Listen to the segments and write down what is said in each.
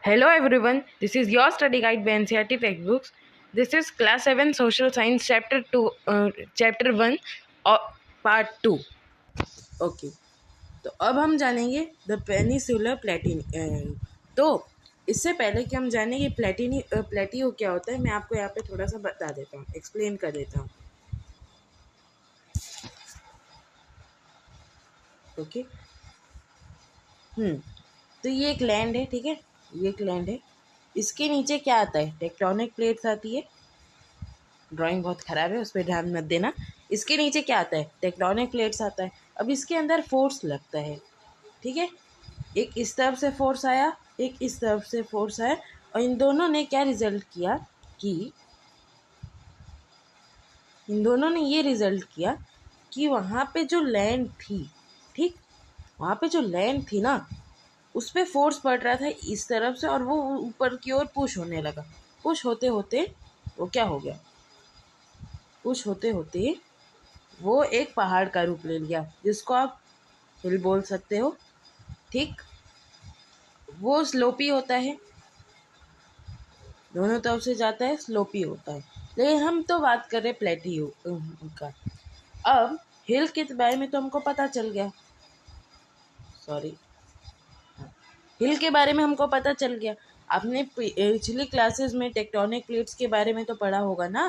Hello everyone, this is your study guide by NCERT Textbooks. This is Class 7 Social Science Chapter 1 और Part 2. Okay, तो अब हम जानेंगे the peninsular प्लेटिन। तो इससे पहले कि हम जानें कि प्लेटियो क्या होता है, मैं आपको यहाँ पे थोड़ा सा बता देता हूँ, एक्सप्लेन कर देता हूँ। ओके, तो ये एक लैंड है, ठीक है, ये एक लैंड है। इसके नीचे क्या आता है? टेक्टोनिक प्लेट्स आती है। ड्राइंग बहुत ख़राब है, उस पर ध्यान मत देना। इसके नीचे क्या आता है? टेक्टोनिक प्लेट्स आता है। अब इसके अंदर फोर्स लगता है, ठीक है। एक इस तरफ से फोर्स आया, एक इस तरफ से फोर्स आया, और इन दोनों ने क्या रिजल्ट किया कि वहाँ पे जो लैंड थी, ठीक, वहाँ पे जो लैंड थी ना, उस पर फोर्स पड़ रहा था इस तरफ से, और वो ऊपर की ओर पुश होने लगा। पुश होते होते वो क्या हो गया? पुश होते होते वो एक पहाड़ का रूप ले लिया, जिसको आप हिल बोल सकते हो, ठीक। वो स्लोपी होता है, दोनों तरफ से जाता है, स्लोपी होता है। लेकिन हम तो बात कर रहे प्लेटियो का। अब हिल के बारे में तो हमको पता चल गया, सॉरी, हिल के बारे में हमको पता चल गया। आपने पिछली क्लासेस में टेक्टोनिक प्लेट्स के बारे में तो पढ़ा होगा ना,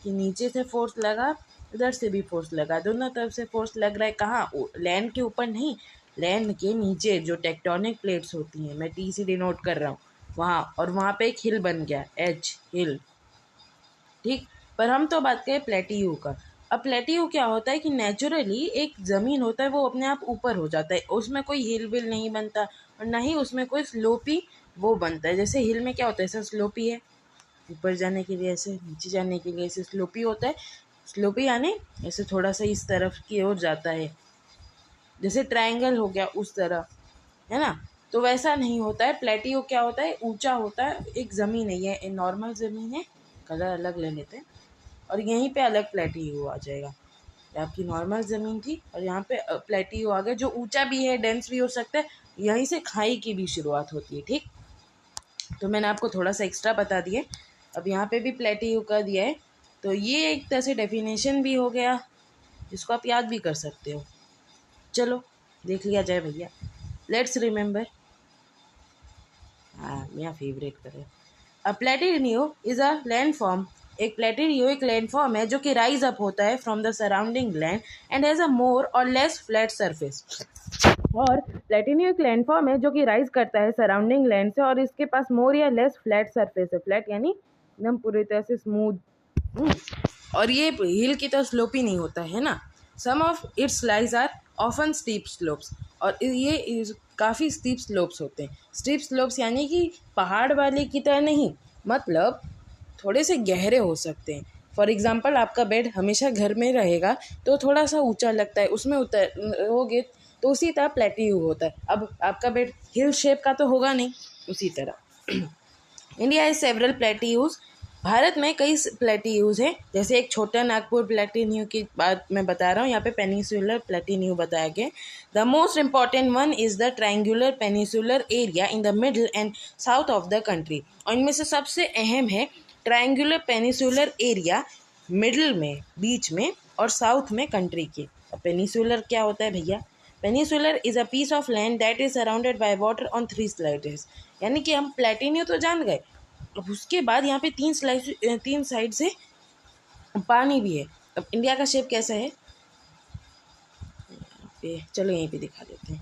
कि नीचे से फोर्स लगा, इधर से भी फोर्स लगा, दोनों तरफ से फोर्स लग रहा है। कहाँ? लैंड के ऊपर नहीं, लैंड के नीचे जो टेक्टोनिक प्लेट्स होती हैं, मैं टी से डिनोट कर रहा हूँ वहाँ, और वहाँ पे एक हिल बन गया, एच हिल, ठीक। पर हम तो बात करें प्लेटियो का। अब प्लेटियो क्या होता है कि नेचुरली एक ज़मीन होता है, वो अपने आप ऊपर हो जाता है, उसमें कोई हिल विल नहीं बनता, और ना ही उसमें कोई स्लोपी वो बनता है। जैसे हिल में क्या होता है, ऐसा स्लोपी है, ऊपर जाने के लिए ऐसे, नीचे जाने के लिए ऐसे स्लोपी होता है। स्लोपी यानी ऐसे थोड़ा सा इस तरफ की ओर जाता है, जैसे ट्रायंगल हो गया उस तरह, है ना। तो वैसा नहीं होता है। प्लेटियो क्या होता है? ऊंचा होता है, एक ज़मीन है, ये नॉर्मल ज़मीन है, कलर अलग ले लेते हैं, और यहीं पे अलग प्लेटियो आ जाएगा। आपकी नॉर्मल ज़मीन थी, और यहाँ पे प्लेटियो आ गया, जो ऊंचा भी है, डेंस भी हो सकता है। यहीं से खाई की भी शुरुआत होती है, ठीक। तो मैंने आपको थोड़ा सा एक्स्ट्रा बता दिया। अब यहाँ पे भी प्लेटियो का दिया है, तो ये एक तरह से डेफिनेशन भी हो गया, जिसको आप याद भी कर सकते हो। चलो देख लिया जाए भैया, लेट्स रिमेंबर। हाँ, मेरा favourite colour. A plateau is a landform. एक प्लेटिनियो एक लैंड फॉर्म है जो कि राइज अप होता है from the surrounding land and has a more or less flat surface. और प्लेटिनियो एक लैंड फॉर्म है जो कि राइज करता है सराउंडिंग लैंड से, और इसके पास मोर या लेस फ्लैट सरफेस है। फ्लैट यानी एकदम पूरी तरह से स्मूथ, और ये हिल की तरह स्लोपी नहीं होता है ना। Some of its lies are often steep slopes, और ये काफ़ी स्टीप स्लोप्स होते हैं। स्टीप स्लोप्स यानी कि पहाड़ वाले की तरह नहीं, मतलब थोड़े से गहरे हो सकते हैं। फॉर एग्ज़ाम्पल, आपका बेड हमेशा घर में रहेगा तो थोड़ा सा ऊंचा लगता है, उसमें उतरोगे तो उसी तरह प्लेटियो होता है। अब आपका बेड हिल शेप का तो होगा नहीं, उसी तरह इंडिया इज सेवरल प्लेटियूज। भारत में कई प्लेटियूज हैं, जैसे एक छोटा नागपुर प्लेटिन्यू की बात मैं बता रहा हूँ, यहाँ पे पेनिसुलर प्लेटिन्यू बताया गया। The most important one is the triangular peninsular area in the middle and south of the country. और इनमें से सबसे अहम है ट्रायंगुलर पेनिसुलर एरिया, मिडल में, बीच में, और साउथ में कंट्री के। पेनिसुलर क्या होता है भैया? Peninsular is a piece of land that is surrounded by water on 3 slides. यानी कि हम प्लेटिनियो तो जान गए, अब उसके बाद यहाँ पे 3 साइड से पानी भी है। अब इंडिया का शेप कैसा है? चलो यहीं पे दिखा देते हैं।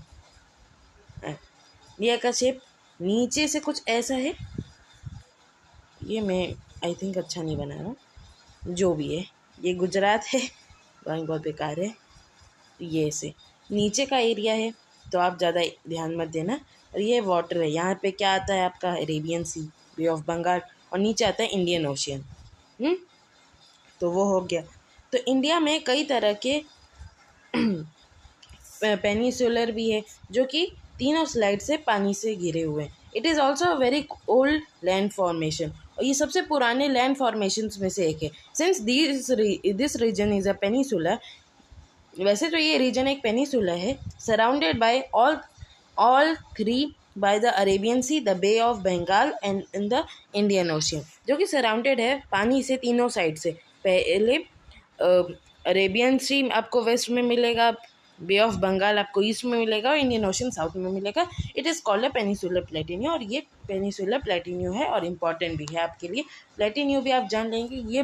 इंडिया का शेप नीचे से कुछ ऐसा है, ये मैं आई थिंक अच्छा नहीं बना रहा, जो भी है। ये गुजरात है, ड्राइंग बहुत बेकार है। ये से नीचे का एरिया है, तो आप ज़्यादा ध्यान मत देना। और ये वाटर है, यहाँ पे क्या आता है आपका? Arabian sea, bay of Bengal, और नीचे आता है इंडियन ओशियन। तो वो हो गया। तो इंडिया में कई तरह के पेनिसुलर भी है, जो कि तीनों स्लाइड से पानी से घिरे हुए हैं। It is also a very old land formation, और ये सबसे पुराने लैंड फॉर्मेशंस में से एक है। Since this region is a peninsular, वैसे तो ये रीजन एक पेनिसुलर है, surrounded by all 3 by the Arabian sea, the bay of Bengal and in the Indian ocean, जो कि सराउंडेड है पानी से तीनों साइड से। पहले अरेबियन सी आपको वेस्ट में मिलेगा, बे ऑफ बंगाल आपको ईस्ट में मिलेगा और इंडियन ओशन साउथ में मिलेगा। It is called a peninsular plateau, और ये पेनिसुलर प्लेटिनियो है और इम्पॉर्टेंट भी है आपके लिए। प्लेटिनियो भी आप जान लेंगे, ये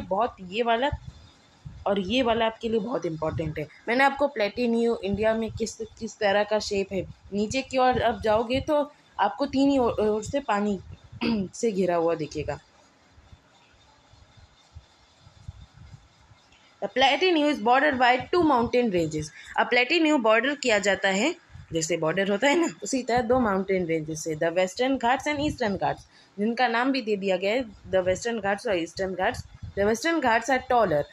वाला आपके लिए बहुत इंपॉर्टेंट है। मैंने आपको प्लेटिनियो इंडिया में किस किस तरह का शेप है, नीचे की ओर आप जाओगे तो आपको तीन ही ओर से पानी से घिरा हुआ दिखेगा। The plateau is border by 2 mountain ranges. अब प्लेटिन्यू बॉर्डर किया जाता है, जैसे बॉर्डर होता है ना, उसी तरह 2 माउंटेन रेंजेस से, the western Ghats and eastern Ghats, जिनका नाम भी दे दिया गया है, द वेस्टर्न घाट्स और eastern Ghats. The western Ghats are taller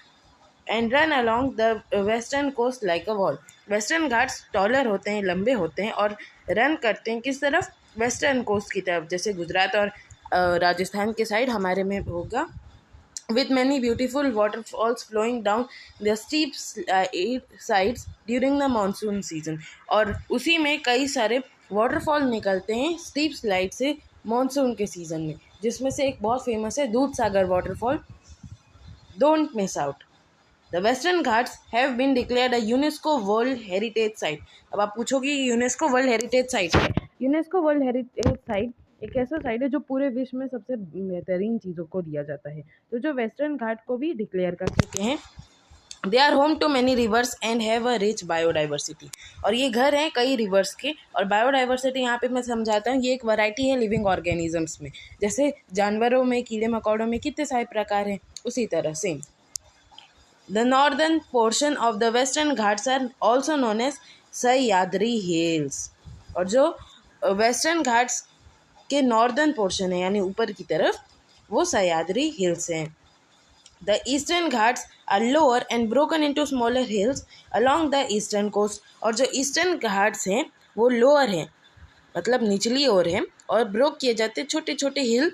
and run along the western coast like a wall. Western Ghats taller होते हैं, लंबे होते हैं और रन करते हैं किस तरफ, वेस्टर्न कोस्ट की तरफ, जैसे गुजरात और राजस्थान के साइड हमारे में होगा, with many beautiful waterfalls flowing down the steep sides during the monsoon season। और उसी में कई सारे वाटरफॉल निकलते हैं स्टीप स्लाइड से मानसून के सीज़न में, जिसमें से एक बहुत फेमस है Dudhsagar waterfall. Don't miss out. The western Ghats have been declared a UNESCO world heritage site. अब आप पूछोगे यूनेस्को वर्ल्ड हेरिटेज साइट है। यूनेस्को वर्ल्ड हेरिटेज साइट एक ऐसा साइट है जो पूरे विश्व में सबसे बेहतरीन चीज़ों को दिया जाता है, तो जो वेस्टर्न घाट को भी डिक्लेयर कर चुके हैं। They are home to many rivers and have a rich biodiversity. और ये घर हैं कई रिवर्स के, और बायोडाइवर्सिटी यहाँ पे मैं समझाता हूँ, ये एक वैरायटी है लिविंग ऑर्गेनिजम्स में। जैसे जानवरों में, कीड़े मकोड़ों में कितने सारे प्रकार हैं, उसी तरह same. The northern portion of the Western Ghats are also known as Sahyadri hills. और जो वेस्टर्न घाट्स के नॉर्दर्न पोर्शन है यानी ऊपर की तरफ, वो सह्याद्री हिल्स हैं। The eastern Ghats are lower and broken into smaller hills along the eastern coast. और जो ईस्टर्न घाट्स हैं वो लोअर हैं, मतलब निचली ओर हैं, और ब्रोक किए जाते छोटे छोटे हिल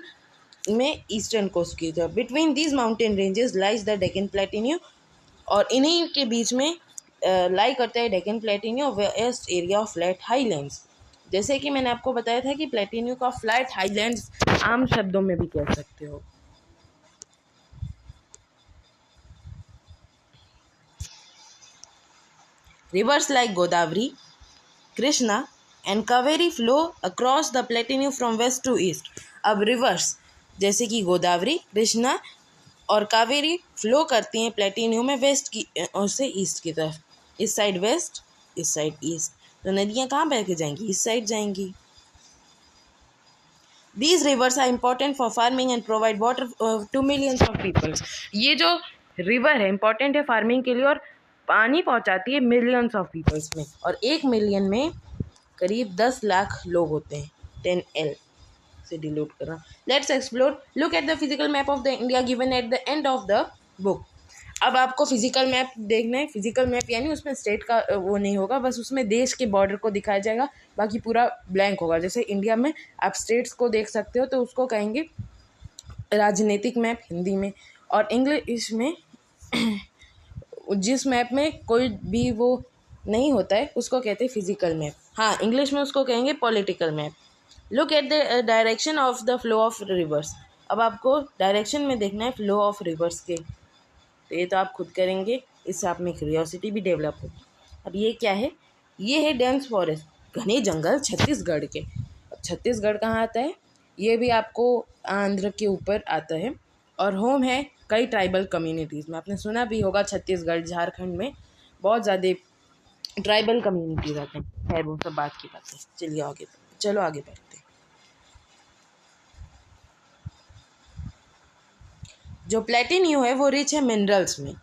में ईस्टर्न कोस्ट की तरफ। Between these mountain ranges lies the Deccan plateau, और इन्हीं के बीच में लाई करता है Deccan plateau west area of flat highlands. जैसे कि मैंने आपको बताया था कि प्लेटिन्यू का फ्लैट हाईलैंड्स आम शब्दों में भी कह सकते हो। Rivers like Godavari, Krishna and Kaveri flow across the plateau from west to east. अब रिवर्स जैसे कि गोदावरी, कृष्णा और कावेरी फ्लो करती हैं प्लेटिन्यू में वेस्ट की और से ईस्ट की तरफ। इस साइड वेस्ट, इस साइड ईस्ट, तो नदियाँ कहाँ बह के जाएंगी, इस साइड जाएंगी। These rivers are important for farming and provide water to millions of people। ये जो रिवर है इंपॉर्टेंट है फार्मिंग के लिए और पानी पहुंचाती है मिलियंस ऑफ पीपल्स में, और 1 मिलियन में करीब 10 लाख लोग होते हैं। 10L से डिलोट कर रहा हूँ। Let's explore, look at the physical map of the India given at the end of the book. अब आपको फिजिकल मैप देखना है। फिजिकल मैप यानी उसमें स्टेट का वो नहीं होगा, बस उसमें देश के बॉर्डर को दिखाया जाएगा, बाकी पूरा ब्लैंक होगा। जैसे इंडिया में आप स्टेट्स को देख सकते हो तो उसको कहेंगे राजनीतिक मैप हिंदी में, और इंग्लिश में जिस मैप में कोई भी वो नहीं होता है उसको कहते हैं फिजिकल मैप। हाँ, इंग्लिश में उसको कहेंगे political map. Look at the direction of the flow of reverse. अब आपको डायरेक्शन में देखना है फ्लो ऑफ रिवर्स के, तो ये तो आप खुद करेंगे, इससे आप में क्यूरियोसिटी भी डेवलप होगी। अब ये क्या है, ये है डेंस फॉरेस्ट, घने जंगल छत्तीसगढ़ के। अब छत्तीसगढ़ कहाँ आता है, ये भी आपको आंध्र के ऊपर आता है, और होम है कई ट्राइबल कम्युनिटीज़ में। आपने सुना भी होगा छत्तीसगढ़ झारखंड में बहुत ज़्यादा ट्राइबल कम्युनिटीज़ आते हैं। खैर वो सब बात की बात है, चलो आगे बढ़ते हैं। जो प्लेटिन्यू है वो रिच है मिनरल्स में,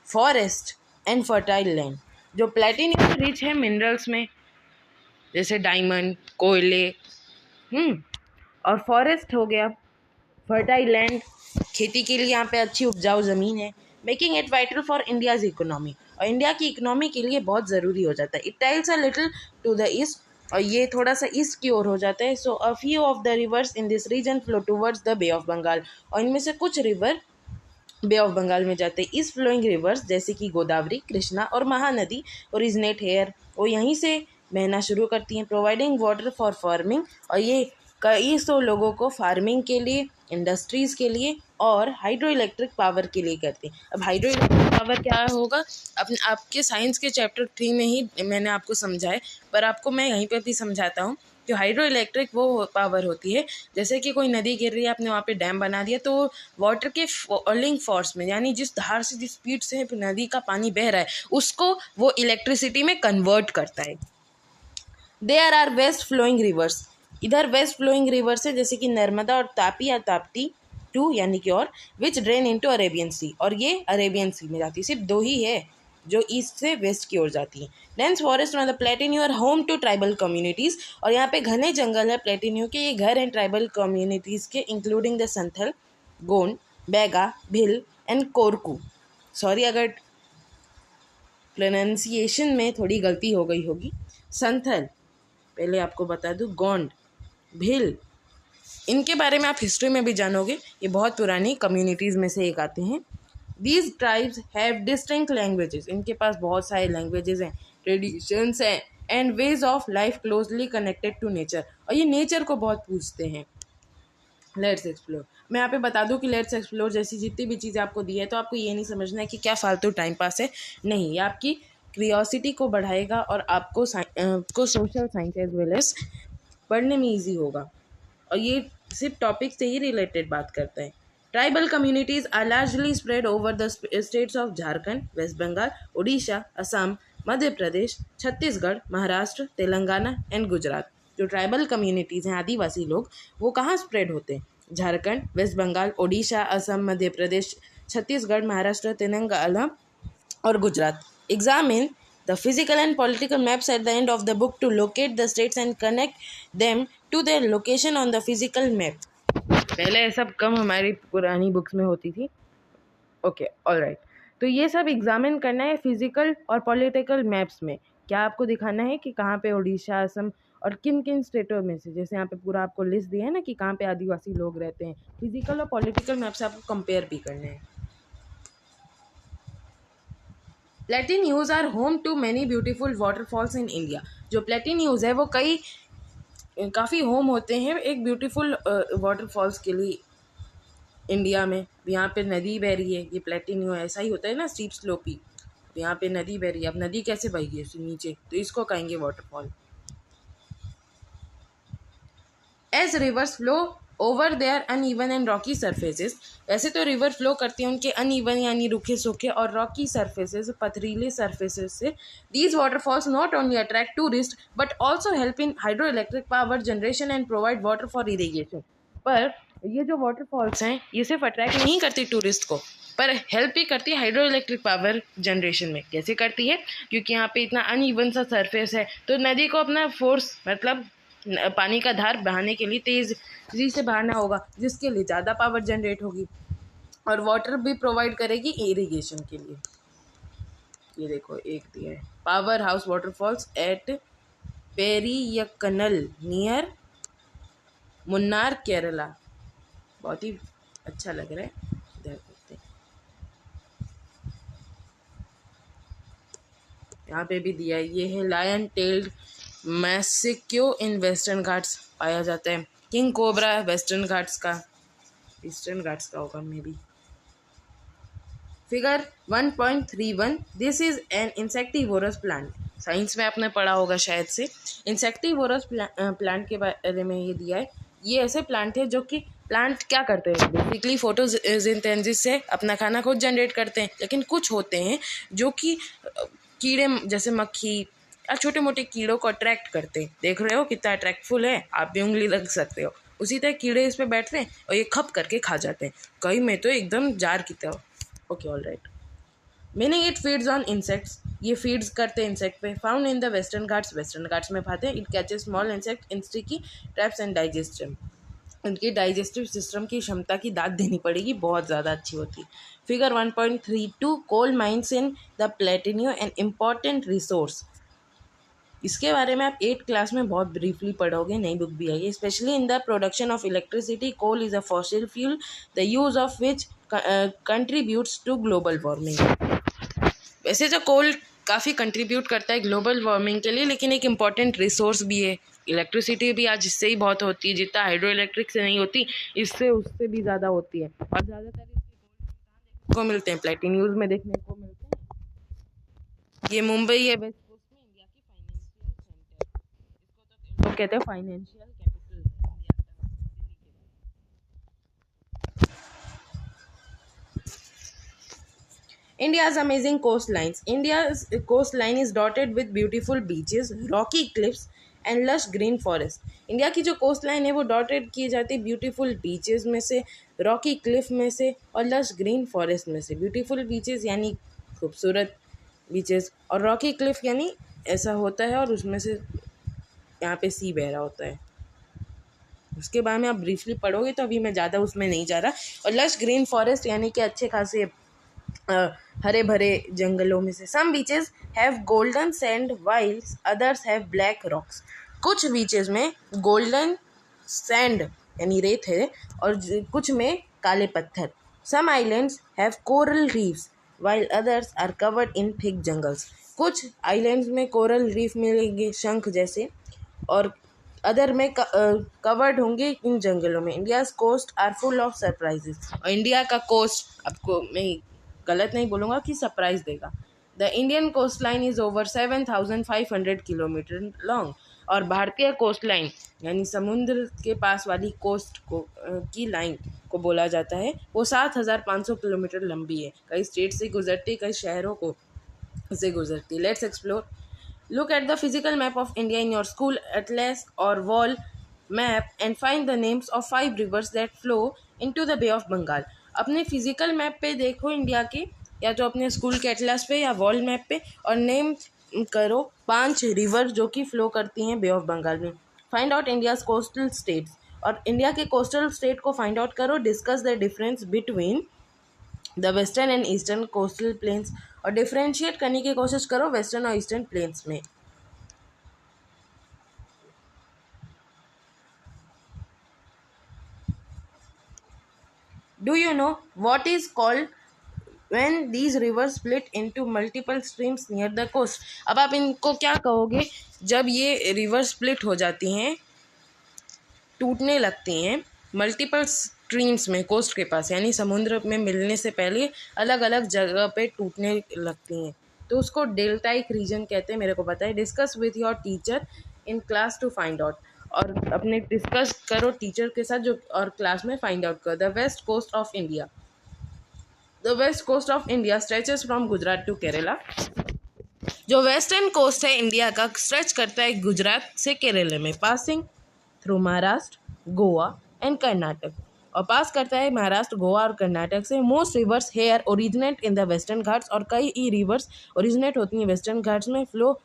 फॉरेस्ट एंड फर्टाइल लैंड। जो प्लेटिन्यू रिच है मिनरल्स में, जैसे डायमंड, कोयले, और फॉरेस्ट हो गया, फर्टाइल लैंड, खेती के लिए यहाँ पे अच्छी उपजाऊ ज़मीन है। Making it vital for India's economy, और इंडिया की इकोनॉमी के लिए बहुत ज़रूरी हो जाता है। It tilts a little to the east, और ये थोड़ा सा ईस्ट की ओर हो जाता है। So a few of the rivers in this region flow towards the bay of Bengal, और इनमें से कुछ रिवर बे ऑफ बंगाल में जाते हैं। ईस्ट फ्लोइंग रिवर्स जैसे कि गोदावरी, कृष्णा और महानदी ओरिजिनेट हेयर, वो यहीं से बहना शुरू करती हैं। प्रोवाइडिंग वाटर फॉर फार्मिंग, और ये कई सौ लोगों को फार्मिंग के लिए, इंडस्ट्रीज़ के लिए और हाइड्रो इलेक्ट्रिक पावर के लिए करती हैं। अब हाइड्रो इलेक्ट्रिक पावर क्या होगा, अपने आपके साइंस के चैप्टर 3 में ही मैंने आपको समझाया, पर आपको मैं यहीं पर भी समझाता हूँ। जो हाइड्रो इलेक्ट्रिक वो पावर होती है, जैसे कि कोई नदी गिर रही है, आपने वहाँ पे डैम बना दिया, तो वाटर के फॉलिंग फोर्स में, यानी जिस धार से, जिस स्पीड से नदी का पानी बह रहा है, उसको वो इलेक्ट्रिसिटी में कन्वर्ट करता है। There are west flowing rivers, इधर वेस्ट फ्लोइंग रिवर्स है, जैसे कि नर्मदा और तापी या ताप्ती टू, यानी कि और विच ड्रेन इनटू अरेबियन सी, और ये अरेबियन सी में जाती है। सिर्फ दो ही है जो ईस्ट से वेस्ट की ओर जाती है। Dense forest on the plateau are home to tribal communities, और यहाँ पे घने जंगल है प्लेटिन्यू के, ये घर हैं ट्राइबल कम्युनिटीज़ के, including the Santhal, Gond, Baiga, Bhil and Korku. Sorry अगर प्रोनाउंसिएशन में थोड़ी गलती हो गई होगी। संथल पहले आपको बता दूँ, गोंड, भिल, इनके बारे में आप हिस्ट्री में भी जानोगे, ये बहुत पुरानी कम्युनिटीज़ में से एक आते हैं। These tribes have distinct languages, इनके पास बहुत सारे लैंग्वेजेस हैं, ट्रेडिशंस हैं and ways of life closely connected to nature, और ये नेचर को बहुत पूछते हैं। लेट्स एक्सप्लोर, मैं यहाँ पे बता दूँ कि लेट्स एक्सप्लोर जैसी जितनी भी चीज़ें आपको दी है, तो आपको ये नहीं समझना है कि क्या फालतू टाइम पास है, नहीं, ये आपकी क्रियोसिटी को बढ़ाएगा और आपको social science as well as पढ़ने में ईजी होगा, और ये सिर्फ टॉपिक से ही रिलेटेड बात करता है। Tribal communities are largely spread over the states of Jharkhand, West Bengal, Orissa, Assam, Madhya Pradesh, Chhattisgarh, Maharashtra, Telangana and Gujarat. जो ट्राइबल कम्युनिटीज़ हैं, आदिवासी लोग, वो कहाँ स्प्रेड होते हैं? झारखंड, वेस्ट बंगाल, उड़ीसा, असम, मध्य प्रदेश, छत्तीसगढ़, महाराष्ट्र, तेलंगाना और Gujarat. Examine the physical and political maps at the end of the book to locate the states and connect them to their location on the physical map. पहले ये सब कम हमारी पुरानी बुक्स में होती थी। ओके, ऑलराइट, तो ये सब एग्जामिन करना है फिजिकल और पॉलिटिकल मैप्स में। क्या आपको दिखाना है कि कहाँ पे उड़ीसा, असम और किन किन स्टेटों में से, जैसे यहाँ पे पूरा आपको लिस्ट दिया है ना कि कहाँ पे आदिवासी लोग रहते हैं, फिजिकल और पॉलिटिकल मैप से आपको कंपेयर भी करने हैं। Plateaus are home to many beautiful waterfalls in India. जो प्लेटिन्यूज है वो काफ़ी होम होते हैं एक ब्यूटीफुल वाटरफॉल्स के लिए इंडिया में। यहाँ पे नदी बह रही है, ये प्लेटिन्यू ऐसा ही होता है ना, स्टीप स्लोपी, यहाँ पे नदी बह रही है। अब नदी कैसे बहेगी ऐसे नीचे, तो इसको कहेंगे waterfall. As rivers flow over their uneven and rocky surfaces, वैसे तो रिवर फ्लो करती हैं उनके अनइवन यानी रूखे सूखे और रॉकी सरफेसेस, पथरीले सरफेसेस से। These waterfalls not only attract tourist but also help in hydro electric power generation and provide water for irrigation. पर ये जो वाटरफॉल्स हैं ये सिर्फ अट्रैक्ट नहीं करती टूरिस्ट को, पर हेल्प भी करती है हाइड्रो इलेक्ट्रिक पावर जनरेशन में। कैसे करती है? क्योंकि यहाँ पे इतना अनइवन सा सरफेस है, तो नदी को अपना फोर्स, मतलब पानी का धार बहाने के लिए तेज़ी से बहाना होगा, जिसके लिए ज़्यादा पावर जनरेट होगी और वाटर भी प्रोवाइड करेगी इरिगेशन के लिए। ये देखो एक दिया है, power house waterfalls at Periyakanal near Munnar Kerala. बहुत ही अच्छा लग रहा है, इधर देखते हैं। यहाँ पे भी दिया है, ये है lion tailed macaque in Western Ghats पाया जाता है। किंग कोबरा वेस्टर्न घाट्स का, ईस्टर्न घाट्स का होगा may be. Figure 1.31, this is an insectivorous plant. Science में आपने पढ़ा होगा शायद से। इंसेक्टिवोरस प्लांट के बारे में ये दिया है। ये ऐसे प्लांट है जो कि प्लांट क्या करते हैं, बेसिकली फोटोसिंथेसिस से अपना खाना खुद जनरेट करते हैं, लेकिन कुछ होते हैं जो कि कीड़े जैसे मक्खी या छोटे मोटे कीड़ों को अट्रैक्ट करते हैं। देख रहे हो कितना अट्रैक्टफुल है, आप भी उंगली लग सकते हो। उसी तरह कीड़े इस पे बैठते हैं और ये खप करके खा जाते हैं, कई में तो एकदम जार की तरह। Okay, alright. Meaning it feeds on insects, ये फीड्स करते हैं इंसेक्ट पे। Found in the western Ghats, western Ghats में पाते हैं। It catches small insect in sticky traps and digestive, उनकी डाइजेस्टिव सिस्टम की क्षमता की दाद देनी पड़ेगी, बहुत ज़्यादा अच्छी होती है। Figure 1.32, coal mines in the plateau an important resource. इसके बारे में आप 8th क्लास में बहुत ब्रीफली पढ़ोगे, नई बुक भी आई है। Especially in the production of electricity, coal is a fossil fuel the use of which contributes to global warming. वैसे तो कोल काफ़ी कंट्रीब्यूट करता है ग्लोबल वार्मिंग के लिए, लेकिन एक इम्पॉर्टेंट रिसोर्स भी है। इलेक्ट्रिसिटी भी आज इससे ही बहुत होती है, जितना हाइड्रो इलेक्ट्रिक से नहीं होती, इससे उससे भी ज़्यादा होती है। और ज़्यादातर इसके को मिलते हैं, प्लेटी न्यूज़ में देखने को मिलते हैं। ये मुंबई है वेस्ट कोस्ट में, इंडिया की फाइनेंशियल सेंटर, इसको तो लोग कहते हैं फाइनेंशियल कैपिटल है इंडिया का। India's amazing coastlines. India's coastline is dotted with beautiful beaches, rocky cliffs and lush green forest. India की जो कोस्ट लाइन है वो डॉटेड की जाती है ब्यूटीफुल बीचेस में से, रॉकी क्लिफ में से और लश ग्रीन फॉरेस्ट में से। ब्यूटीफुल बीचेस यानी खूबसूरत बीचेस, और रॉकी क्लिफ यानी ऐसा होता है और उसमें से यहाँ पे सी बह रहा होता है। उसके बारे में आप ब्रीफली पढ़ोगे, तो अभी मैं ज़्यादा उसमें नहीं जा रहा। और लश ग्रीन फॉरेस्ट यानी कि अच्छे खासे हरे भरे जंगलों में से। Some beaches have golden sand while others have black rocks. कुछ बीचेस में गोल्डन सैंड यानी रेत है और कुछ में काले पत्थर। Some islands have coral reefs while others are covered in thick jungles. कुछ आइलैंड्स में कोरल रीफ मिलेंगे शंख जैसे, और अदर में कवर्ड होंगे इन जंगलों में। India's coast are full of surprises. और इंडिया का कोस्ट, आपको मैं गलत नहीं बोलूँगा कि सरप्राइज देगा। The Indian coast line is over 7,500 kilometre long. और भारतीय कोस्ट लाइन यानी समुद्र के पास वाली कोस्ट को की लाइन को बोला जाता है, वो 7,500 किलोमीटर लंबी है। कई स्टेट से गुजरती, कई शहरों को से गुजरती। Let's explore. Look at the physical map of India in your school atlas or wall map and find the names of 5 rivers that flow into the Bay of Bengal. अपने फिजिकल मैप पे देखो India के, या तो अपने school के atlas पे या वॉल मैप पे, और नेम करो 5 रिवर जो कि फ्लो करती हैं बे ऑफ बंगाल में। Find out India's coastal states. और इंडिया के कोस्टल स्टेट को फाइंड आउट करो। Discuss the difference between the western and eastern coastal planes. और डिफ्रेंशिएट करने की कोशिश करो वेस्टर्न और ईस्टर्न प्लेन्स में। Do you know what is called when these rivers split into multiple streams near the coast? अब आप इनको क्या कहोगे जब ये रिवर स्प्लिट हो जाती हैं, टूटने लगती हैं मल्टीपल स्ट्रीम्स में कोस्ट के पास, यानी समुद्र में मिलने से पहले अलग अलग जगह पे टूटने लगती हैं, तो उसको डेल्टाइक रीजन कहते हैं। मेरे को पता है। Discuss with your teacher in class to find out. और अपने डिस्कस करो टीचर के साथ जो, और क्लास में फाइंड आउट करो। The west coast of India. The west coast of India stretches from Gujarat to Kerala. जो वेस्टर्न कोस्ट है इंडिया का स्ट्रेच करता है गुजरात से केरला में, passing through Maharashtra, Goa and Karnataka, और पास करता है महाराष्ट्र, गोवा और कर्नाटक से। Most rivers here originate in the western Ghats. और कई रिवर्स ओरिजिनेट होती हैं वेस्टर्न घाट्स में। फ्लो